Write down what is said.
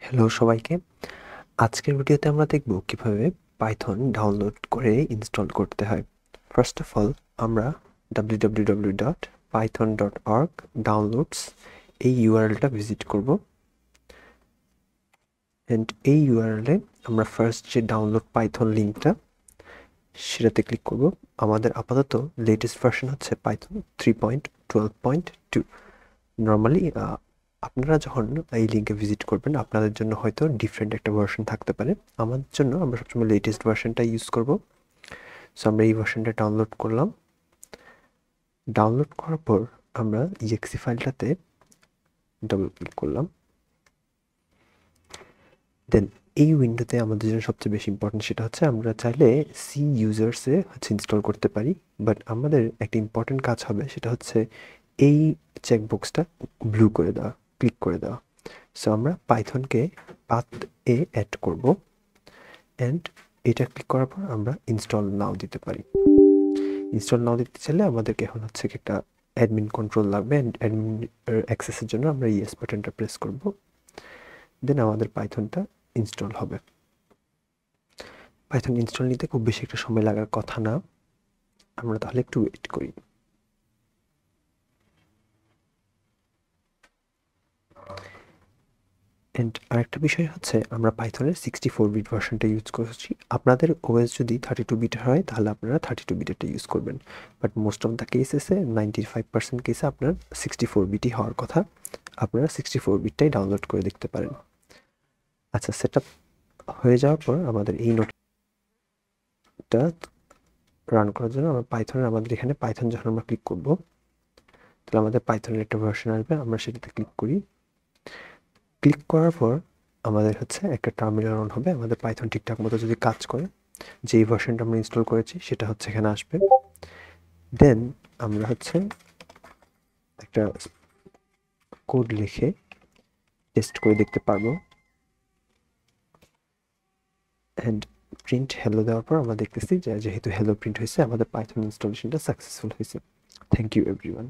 Hello সবাইকে। আজকের ভিডিওতে আমরা দেখব কিভাবে পাইথন ডাউনলোড করে ইনস্টল করতে হয়। ফার্স্ট অফ অল আমরা www.python.org ডাউনলোডস এই ইউআরএলটা ভিজিট করব অ্যান্ড এই ইউআরএলে আমরা ফার্স্ট যে ডাউনলোড পাইথন লিঙ্কটা সেটাতে ক্লিক করব। আমাদের আপাতত লেটেস্ট ভার্সন হচ্ছে পাইথন 3.12.2। নর্মালি আপনারা যখন এই লিঙ্কে ভিজিট করবেন আপনাদের জন্য হয়তো ডিফারেন্ট একটা ভার্সন থাকতে পারে। আমাদের জন্য আমরা সবসময় লেটেস্ট ভার্সনটা ইউজ করব। সো আমরা এই ভার্সনটা ডাউনলোড করলাম। ডাউনলোড করার পর আমরা exe ফাইলটাতে ডাবল ক্লিক করলাম। দেন এই উইন্ডোতে আমাদের জন্য সবচেয়ে বেশি ইম্পর্টেন্ট সেটা হচ্ছে আমরা চাইলে সি ইউজার্সে ইনস্টল করতে পারি, বাট আমাদের একটা ইম্পর্টেন্ট কাজ হবে সেটা হচ্ছে এই চেকবক্সটা ব্লু করে দেওয়া, ক্লিক করে দেওয়া। সো আমরা পাইথনকে পাথ এ অ্যাড করব অ্যান্ড এটা ক্লিক করার পর আমরা ইনস্টল নাও দিতে পারি। ইনস্টল নাও দিতে চাইলে আমাদেরকে এখন হচ্ছে একটা অ্যাডমিন কন্ট্রোল লাগবে অ্যান্ড অ্যাডমিন অ্যাক্সেসের জন্য আমরা ইয়েস বাটনটা প্রেস করব। দেন আমাদের পাইথনটা ইনস্টল হবে। পাইথন ইনস্টল নিতে খুব বেশি একটা সময় লাগার কথা না, আমরা তাহলে একটু ওয়েট করি। অ্যান্ড আরেকটা বিষয় হচ্ছে আমরা পাইথনের 64 বিট ভার্সনটা ইউজ করছি। আপনাদের ওএস যদি 32 বিট হয় তাহলে আপনারা 32 বিটেরটা ইউজ করবেন, বাট মোস্ট অফ দ্য কেসেসে 95% কেসে আপনার 64 বিটই হওয়ার কথা। আপনারা 64 বিটটাই ডাউনলোড করে দেখতে পারেন। আচ্ছা, সেট আপ হয়ে যাওয়ার পর আমাদের এই নোটটা রান করার জন্য আমাদের এখানে পাইথন যখন আমরা ক্লিক করব তাহলে আমাদের পাইথনের একটা ভার্সন আসবে, আমরা সেটাতে ক্লিক করি। ক্লিক করার পর আমাদের হচ্ছে একটা টার্মিনাল অন হবে। আমাদের পাইথন ঠিকঠাক মতো যদি কাজ করে, যেই ভার্সনটা আমরা ইনস্টল করেছি সেটা হচ্ছে এখানে আসবে। দেন আমরা হচ্ছে একটা কোড লিখে টেস্ট করে দেখতে পারবো অ্যান্ড প্রিন্ট হ্যালো দেওয়ার পর আমরা দেখতেছি যে যেহেতু হ্যালো প্রিন্ট হয়েছে আমাদের পাইথন ইনস্টলেশনটা সাকসেসফুল হয়েছে। Thank you everyone.